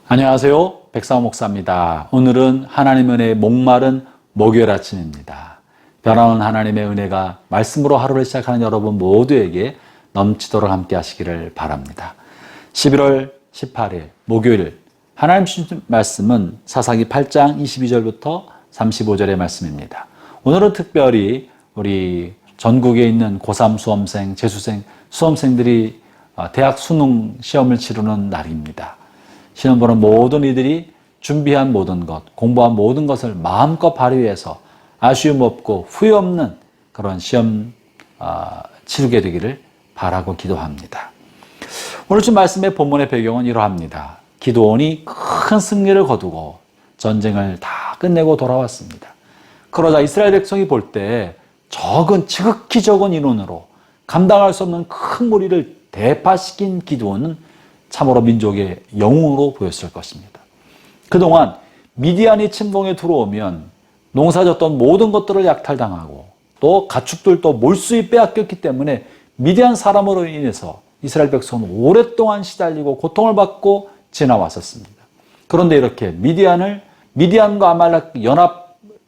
안녕하세요. 백사호 목사입니다. 오늘은 하나님의 은혜에 목마른 목요일 아침입니다. 변함없는 하나님의 은혜가 말씀으로 하루를 시작하는 여러분 모두에게 넘치도록 함께 하시기를 바랍니다. 11월 18일 목요일 하나님 주신 말씀은 사사기 8장 22절부터 35절의 말씀입니다. 오늘은 특별히 우리 전국에 있는 고3 수험생, 재수생, 수험생들이 대학 수능 시험을 치르는 날입니다. 시험 보는 모든 이들이 준비한 모든 것, 공부한 모든 것을 마음껏 발휘해서 아쉬움 없고 후회 없는 그런 시험 치르게 되기를 바라고 기도합니다. 오늘 주 말씀의 본문의 배경은 이러합니다. 기드온이 큰 승리를 거두고 전쟁을 다 끝내고 돌아왔습니다. 그러자 이스라엘 백성이 볼 때 지극히 적은 인원으로 감당할 수 없는 큰 무리를 대파시킨 기드온은 참으로 민족의 영웅으로 보였을 것입니다. 그동안 미디안이 침공에 들어오면 농사졌던 모든 것들을 약탈당하고 또 가축들도 몰수히 빼앗겼기 때문에 미디안 사람으로 인해서 이스라엘 백성은 오랫동안 시달리고 고통을 받고 지나왔었습니다. 그런데 이렇게 미디안과 아말렉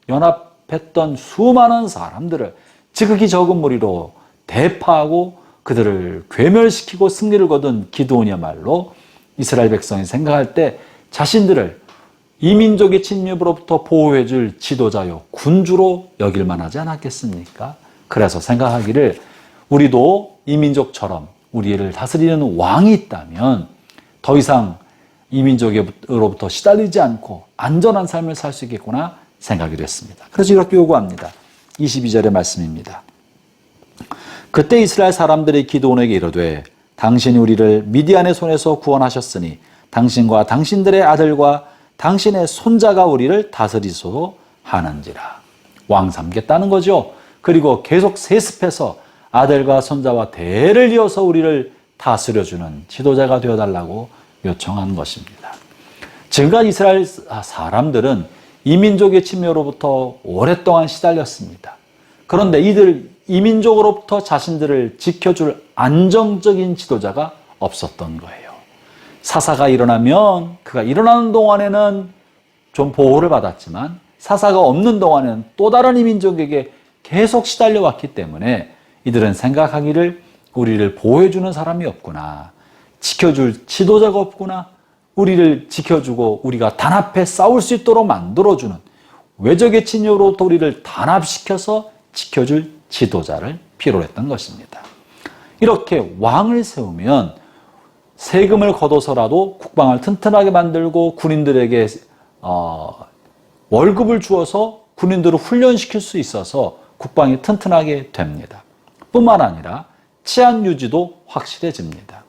연합했던 수많은 사람들을 지극히 적은 무리로 대파하고 그들을 괴멸시키고 승리를 거둔 기드온이야말로 이스라엘 백성이 생각할 때 자신들을 이민족의 침입으로부터 보호해줄 지도자요 군주로 여길 만하지 않았겠습니까? 그래서 생각하기를 우리도 이민족처럼 우리를 다스리는 왕이 있다면 더 이상 이민족으로부터 시달리지 않고 안전한 삶을 살 수 있겠구나 생각이 됐습니다. 그래서 이렇게 요구합니다. 22절의 말씀입니다. 그때 이스라엘 사람들이 기드온에게 이르되 당신이 우리를 미디안의 손에서 구원하셨으니 당신과 당신들의 아들과 당신의 손자가 우리를 다스리소서 하는지라. 왕 삼겠다는 거죠. 그리고 계속 세습해서 아들과 손자와 대를 이어서 우리를 다스려주는 지도자가 되어달라고 요청한 것입니다. 지금까지 이스라엘 사람들은 이민족의 침략으로부터 오랫동안 시달렸습니다. 그런데 이민족으로부터 자신들을 지켜줄 안정적인 지도자가 없었던 거예요. 사사가 일어나면 그가 일어나는 동안에는 좀 보호를 받았지만 사사가 없는 동안에는 또 다른 이민족에게 계속 시달려 왔기 때문에 이들은 생각하기를 우리를 보호해주는 사람이 없구나. 지켜줄 지도자가 없구나. 우리를 지켜주고 우리가 단합해 싸울 수 있도록 만들어주는 외적의 침략으로부터 우리를 단합시켜서 지켜줄 지도자를 필요로 했던 것입니다. 이렇게 왕을 세우면 세금을 걷어서라도 국방을 튼튼하게 만들고 군인들에게 월급을 주어서 군인들을 훈련시킬 수 있어서 국방이 튼튼하게 됩니다. 뿐만 아니라 치안 유지도 확실해집니다.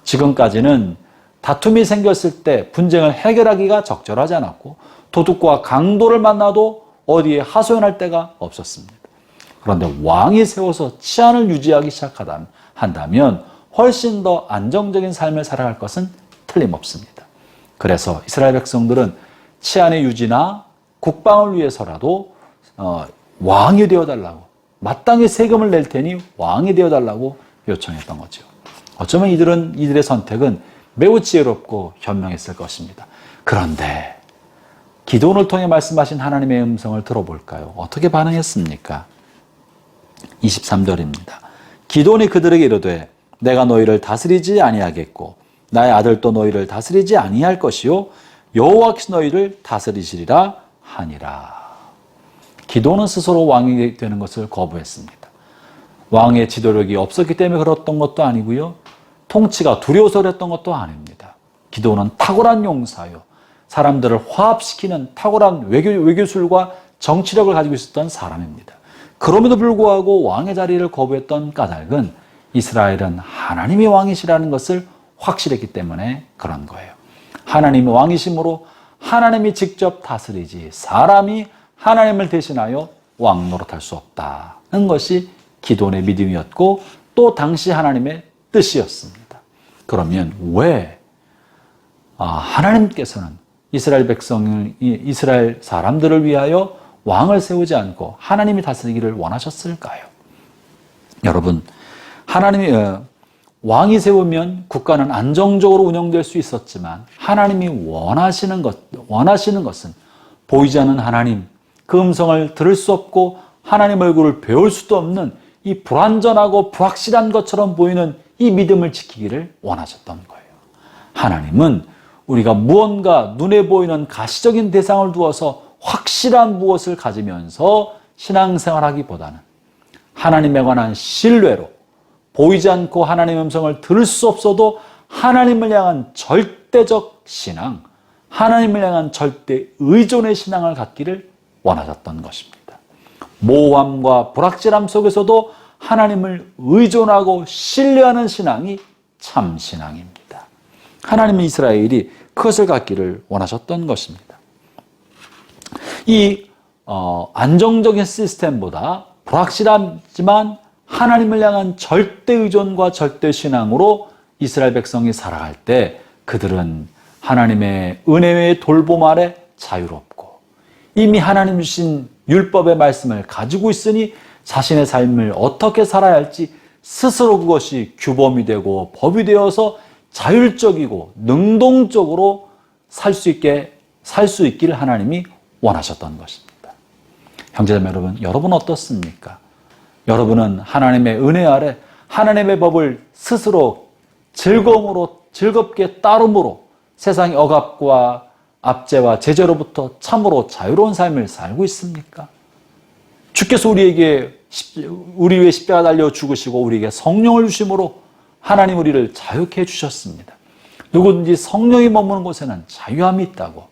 지금까지는 다툼이 생겼을 때 분쟁을 해결하기가 적절하지 않았고 도둑과 강도를 만나도 어디에 하소연할 데가 없었습니다. 그런데 왕이 세워서 치안을 유지하기 시작한다면 훨씬 더 안정적인 삶을 살아갈 것은 틀림없습니다. 그래서 이스라엘 백성들은 치안의 유지나 국방을 위해서라도 왕이 되어달라고, 마땅히 세금을 낼 테니 왕이 되어달라고 요청했던 거죠. 어쩌면 이들의 선택은 매우 지혜롭고 현명했을 것입니다. 그런데 기드온을 통해 말씀하신 하나님의 음성을 들어볼까요? 어떻게 반응했습니까? 23절입니다. 기드온이 그들에게 이르되 내가 너희를 다스리지 아니하겠고 나의 아들도 너희를 다스리지 아니할 것이요 여호와께서 너희를 다스리시리라 하니라. 기드온은 스스로 왕이 되는 것을 거부했습니다. 왕의 지도력이 없었기 때문에 그랬던 것도 아니고요. 통치가 두려워서 그랬던 것도 아닙니다. 기드온은 탁월한 용사요. 사람들을 화합시키는 탁월한 외교술과 정치력을 가지고 있었던 사람입니다. 그럼에도 불구하고 왕의 자리를 거부했던 까닭은 이스라엘은 하나님이 왕이시라는 것을 확실했기 때문에 그런 거예요. 하나님이 왕이심으로 하나님이 직접 다스리지 사람이 하나님을 대신하여 왕 노릇할 수 없다는 것이 기드온의 믿음이었고 또 당시 하나님의 뜻이었습니다. 그러면 왜 하나님께서는 이스라엘 사람들을 위하여 왕을 세우지 않고 하나님이 다스리기를 원하셨을까요? 여러분, 하나님이 왕이 세우면 국가는 안정적으로 운영될 수 있었지만 하나님이 원하시는 것은 보이지 않는 하나님, 그 음성을 들을 수 없고 하나님 얼굴을 배울 수도 없는 이 불완전하고 불확실한 것처럼 보이는 이 믿음을 지키기를 원하셨던 거예요. 하나님은 우리가 무언가 눈에 보이는 가시적인 대상을 두어서 확실한 무엇을 가지면서 신앙생활하기보다는 하나님에 관한 신뢰로 보이지 않고 하나님의 음성을 들을 수 없어도 하나님을 향한 절대적 신앙, 하나님을 향한 절대 의존의 신앙을 갖기를 원하셨던 것입니다. 모호함과 불확실함 속에서도 하나님을 의존하고 신뢰하는 신앙이 참 신앙입니다. 하나님은 이스라엘이 그것을 갖기를 원하셨던 것입니다. 이 안정적인 시스템보다 불확실하지만 하나님을 향한 절대 의존과 절대 신앙으로 이스라엘 백성이 살아갈 때 그들은 하나님의 은혜의 돌봄 아래 자유롭고 이미 하나님 주신 율법의 말씀을 가지고 있으니 자신의 삶을 어떻게 살아야 할지 스스로 그것이 규범이 되고 법이 되어서 자율적이고 능동적으로 살 수 있기를 하나님이 원하셨던 것입니다. 형제자매 여러분, 여러분 어떻습니까? 여러분은 하나님의 은혜 아래 하나님의 법을 스스로 즐겁게 따름으로 세상의 억압과 압제와 제재로부터 참으로 자유로운 삶을 살고 있습니까? 주께서 우리 위해 십자가 달려 죽으시고 우리에게 성령을 주심으로 하나님 우리를 자유케 해주셨습니다. 누구든지 성령이 머무는 곳에는 자유함이 있다고,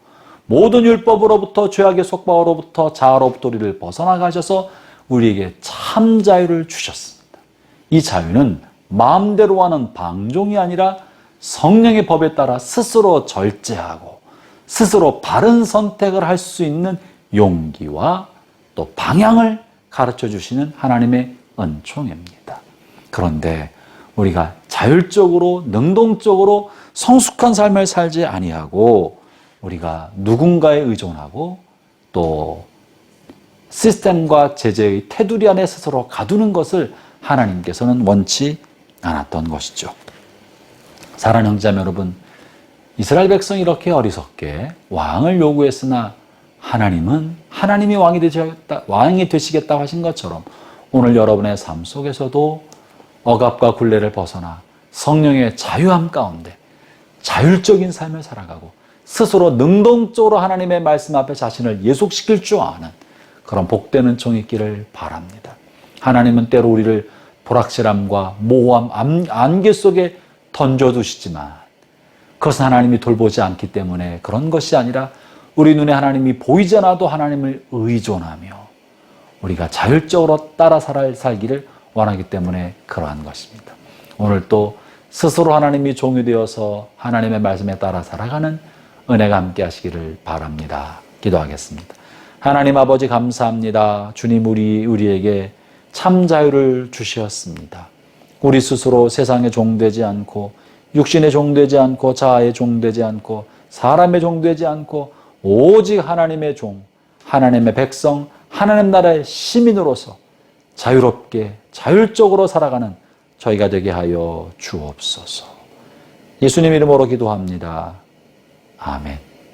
모든 율법으로부터 죄악의 속박으로부터 자아로부터 우리를 벗어나게 하셔서 우리에게 참 자유를 주셨습니다. 이 자유는 마음대로 하는 방종이 아니라 성령의 법에 따라 스스로 절제하고 스스로 바른 선택을 할 수 있는 용기와 또 방향을 가르쳐 주시는 하나님의 은총입니다. 그런데 우리가 자율적으로 능동적으로 성숙한 삶을 살지 아니하고 우리가 누군가에 의존하고 또 시스템과 제재의 테두리 안에 스스로 가두는 것을 하나님께서는 원치 않았던 것이죠. 사랑하는 형제자매 여러분, 이스라엘 백성이 이렇게 어리석게 왕을 요구했으나 하나님은 하나님이 왕이 되시겠다고 하신 것처럼 오늘 여러분의 삶 속에서도 억압과 굴레를 벗어나 성령의 자유함 가운데 자율적인 삶을 살아가고 스스로 능동적으로 하나님의 말씀 앞에 자신을 예속시킬 줄 아는 그런 복되는 종이 있기를 바랍니다. 하나님은 때로 우리를 불확실함과 모호함, 안개 속에 던져두시지만 그것은 하나님이 돌보지 않기 때문에 그런 것이 아니라 우리 눈에 하나님이 보이지 않아도 하나님을 의존하며 우리가 자율적으로 따라 살기를 원하기 때문에 그러한 것입니다. 오늘 또 스스로 하나님이 종이 되어서 하나님의 말씀에 따라 살아가는 은혜가 함께 하시기를 바랍니다. 기도하겠습니다. 하나님 아버지 감사합니다. 주님 우리에게 참 자유를 주셨습니다. 우리 스스로 세상에 종되지 않고 육신에 종되지 않고 자아에 종되지 않고 사람에 종되지 않고 오직 하나님의 종, 하나님의 백성, 하나님 나라의 시민으로서 자유롭게 자율적으로 살아가는 저희가 되게 하여 주옵소서. 예수님 이름으로 기도합니다. 아멘.